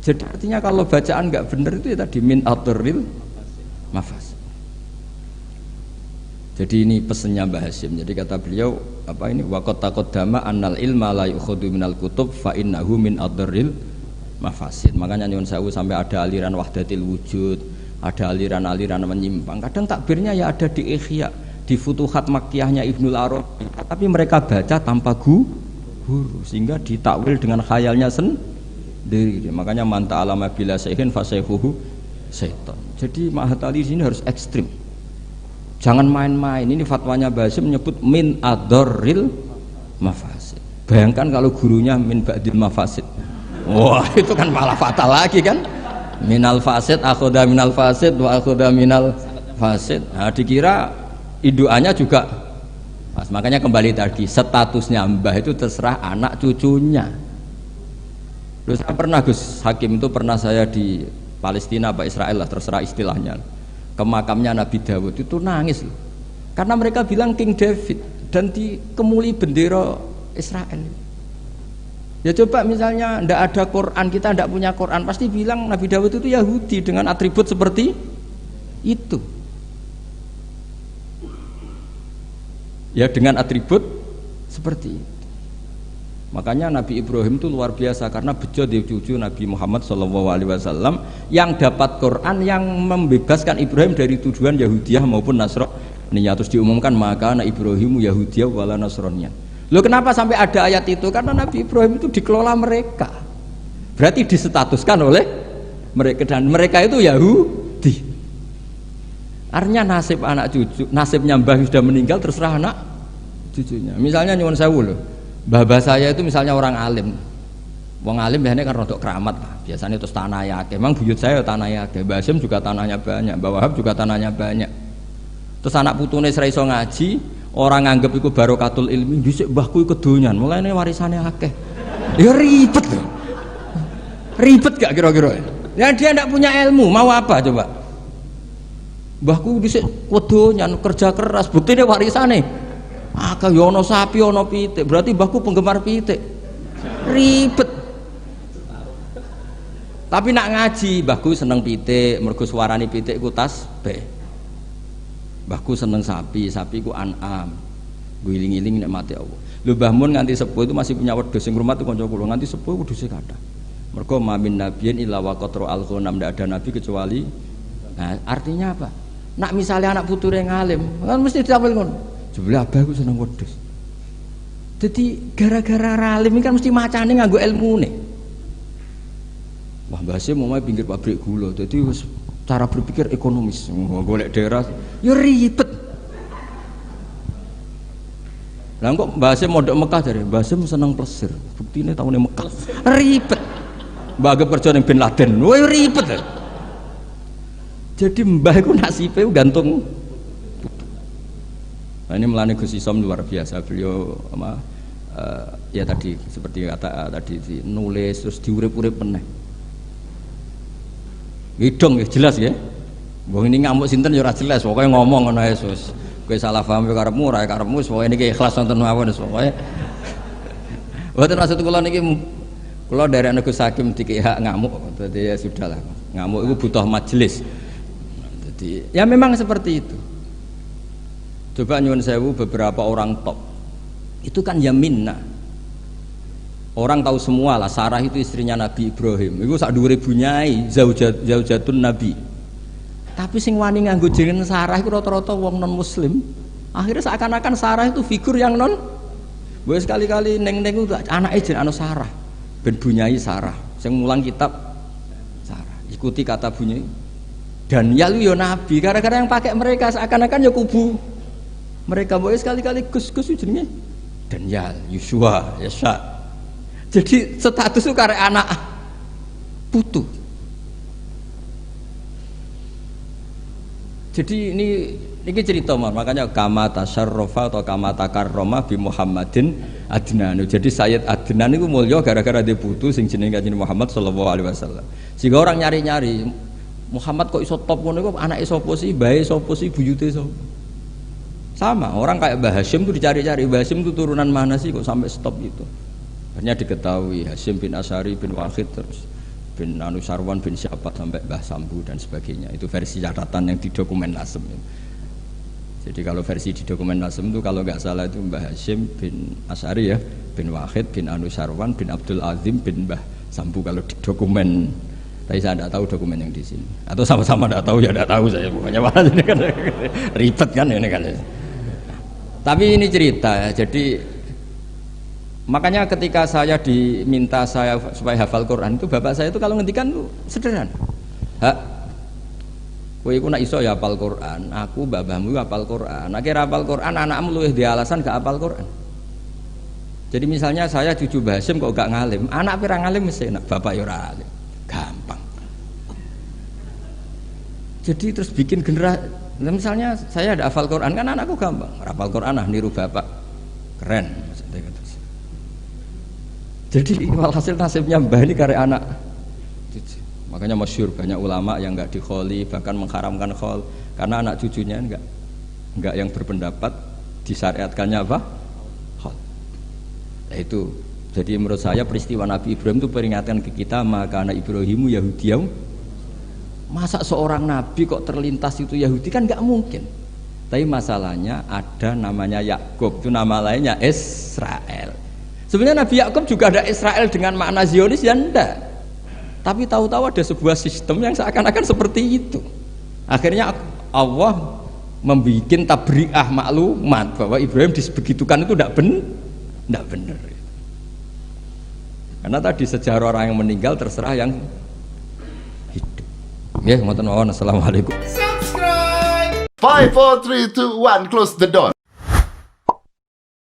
artinya kalau bacaan nggak benar itu ya tadi min ad-darril mafas. Jadi ini pesannya Mbah Hasyim. Jadi kata beliau apa ini waqad taqaddama annal ilma la yukhadhu minal kutub fa innahu min ad-darril mafasid. Makanya nyuwun sewu sampai ada aliran wahdatil wujud, ada aliran-aliran menyimpang. Kadang takbirnya ya ada di Ihya, di Futuhat Makkiyahnya Ibnul Arabi. Tapi mereka baca tanpa guru sehingga ditakwil dengan khayalnya sendiri. Makanya man ta'alama bila syaihin fa syaihuhu syaitan. Jadi Mahatali sini harus ekstrim. Jangan main-main. Ini fatwanya Mbah Hasyim menyebut min ad-darril mafasid. Bayangkan kalau gurunya min ba'dil mafasid. Wah, itu kan malah fatal lagi kan? Minal fasid akhoda minal fasid wa akhoda minal fasid. Nah, dikira induannya juga pas. Makanya kembali tadi statusnya Mbah itu terserah anak cucunya. Terus saya pernah Gus Hakim itu pernah saya di Palestina apa Israel lah terserah istilahnya. Ke makamnya Nabi Dawud itu nangis loh. Karena mereka bilang King David dan dikemuli bendera Israel. Ya coba misalnya ndak ada Quran, kita ndak punya Quran, pasti bilang Nabi Dawud itu Yahudi dengan atribut seperti itu. Ya dengan atribut seperti itu. Makanya Nabi Ibrahim itu luar biasa karena bejo di cucu Nabi Muhammad SAW yang dapat Quran yang membebaskan Ibrahim dari tuduhan Yahudiyah maupun Nasraniyah. Terus diumumkan maka anak Ibrahim Yahudiyah wala Nasraniyah. Loh kenapa sampai ada ayat itu? Karena Nabi Ibrahim itu dikelola mereka, berarti disetatuskan oleh mereka, dan mereka itu Yahudi. Artinya nasib anak cucu, nasibnya mbah sudah meninggal, terserah anak cucunya. Misalnya nyuwun sewu loh, mbah saya itu misalnya orang alim. Wong alim biasanya kan rodok keramat lah. Biasanya terus tanah yake. Memang buyut saya tanah yake. Mbah Hasyim juga tanahnya banyak. Mbah Wahab juga tanahnya banyak. Terus anak putune serai iso ngaji, orang nganggep iku barokatul ilmi. Dhisik mbahku iku kedonyan, mulane warisane akeh. Ya ribet loh. Ribet gak kira-kira? Ya dia ndak punya ilmu, mau apa coba? Mbahku dhisik kedonyan, kerja keras, buktine warisane akeh, ya ono sapi, ono pitik. Berarti mbahku penggemar pitik. Ribet. Tapi nak ngaji, mbahku seneng pitik, mergo suarane pitik ku tasbih. Mbahku seneng sapi, sapi ku an'am. Guling-giling nikmati Allah. Lho Mbah Mun nganti sepuh itu masih punya wedhus sing rumah itu kanca kula, nganti sepuh wedhuse kathah. Mergo mamin nabiyyin illa waqatra al-ghanam, ndak ada nabi kecuali. Nah, artinya apa? Nak misalnya anak puture ngalim, kan mesti ditampil ngono. Jebule abahku seneng wedhus. Jadi gara-gara ralim ini kan mesti macane nganggo ilmune. Wah, Mbah Hasyim mau pinggir pabrik gula, jadi cara berpikir ekonomis, golek daerah, ya ribet. Lah kok Mbah Hasyim mondok Mekah dari Mbah Hasyim seneng plesir, buktine taune Mekah, ribet. Mbah Agep kerja ning Bin Laden, wah ribet. Jadi mbah iku nasibe gantung. Nah, ini melani Gus Isom luar biasa, beliau ya tadi seperti kata tadi nulis terus diurip-urip meneh. Hidung ya jelas ya. Wong ini ngamuk sinten ya ora jelas, pokoke ngomong ngono ae Sus. Kowe salah paham ya karepmu, ora karepmu, pokoke niki ikhlas wonten mawon pokoke. Mboten maksud kula niki kula dari anak Gus Hakim dikek hak ngamuk, dadi ya sudahlah. Ngamuk itu butuh majelis. Jadi ya memang seperti itu. Coba nyuwun sewu beberapa orang top. Itu kan yaminna. Orang tahu semua lah, Sarah itu istrinya Nabi Ibrahim. Itu sak dhuwure bunyai, zaujatun Nabi. Tapi sing wani nganggo jeneng Sarah itu rata-rata wong non muslim. Akhirnya seakan-akan Sarah itu figur yang non. Boleh sekali-kali neng-neng itu anake jeneng Sarah. Ben bunyai Sarah. Sing mulang kitab Sarah. Ikuti kata bunyai. Dan ya lu yo Nabi. Gara-gara yang pakai mereka seakan-akan ya kubu. Mereka boleh sekali-kali Gus-Gus jenenge Daniel, Yusua, Yasa. Jadi status itu karek anak putu. Jadi ini cerita makanya kama tasyarrafa atau kama takarrama bi Muhammadin Adnan. Jadi Sayyid Adnan itu mulya gara-gara dia putu sing jenenge Kanjeng Muhammad sallallahu alaihi wasallam. Sehingga orang nyari-nyari Muhammad kok iso top ngono iku anake sapa sih, bae sapa sih, buyute sapa. Sama, orang kayak Mbah Hasyim itu dicari-cari, Mbah Hasyim itu turunan mana sih kok sampai stop itu. Akhirnya diketahui Hasyim bin Asy'ari bin Wahid terus bin Anu Sarwan bin siapa sampai Mbah Sambu dan sebagainya. Itu versi catatan yang di dokumen Nasem. Jadi kalau versi di dokumen Nasem itu kalau nggak salah itu Mbah Hasyim bin Asy'ari ya, bin Wahid bin Anu Sarwan bin Abdul Azim bin Mbah Sambu kalau di dokumen. Tapi saya tidak tahu dokumen yang di sini. Atau sama-sama tidak tahu ya tidak tahu saya pokoknya malah ini kan ribet kan ini kan. Tapi ini cerita ya, jadi makanya ketika saya diminta saya supaya hafal Quran itu bapak saya itu kalau ngendikan itu sederhana. Hak, kowe iku nak iso ya hafal Quran, aku babahmu hafal Quran. Akhirnya hafal Quran, anakmu luwih di alasan gak hafal Quran. Jadi misalnya saya cucu Mbah Hasyim kok gak ngalim, anak pirang ngalim mesti enak, bapak ya ora alim. Gampang. Jadi terus bikin generasi. Misalnya saya ada hafal Quran kan anakku gampang, hafal Quran niru bapak, keren. Jadi walhasil nasibnya Mbah ini karya anak. Makanya masyhur banyak ulama yang nggak dikholi bahkan mengharamkan khol karena anak cucunya nggak yang berpendapat disyariatkannya apa? Khol. Nah itu. Jadi menurut saya peristiwa Nabi Ibrahim itu peringatan ke kita maka anak Ibrahimu Yahudiyah. Masa seorang nabi kok terlintas itu Yahudi kan nggak mungkin. Tapi masalahnya ada namanya Yakub, itu nama lainnya Israel. Sebenarnya Nabi Yakub juga ada Israel dengan makna Zionis ya enggak. Tapi tahu-tahu ada sebuah sistem yang seakan-akan seperti itu. Akhirnya Allah membuat tabri'ah maklumat bahwa Ibrahim disebegitukan itu tidak benar. Tidak benar. Karena tadi sejarah orang yang meninggal terserah yang hidup. Ya, ngoten mawon. Assalamualaikum. 5, 4, 3, 2, 1, close the door.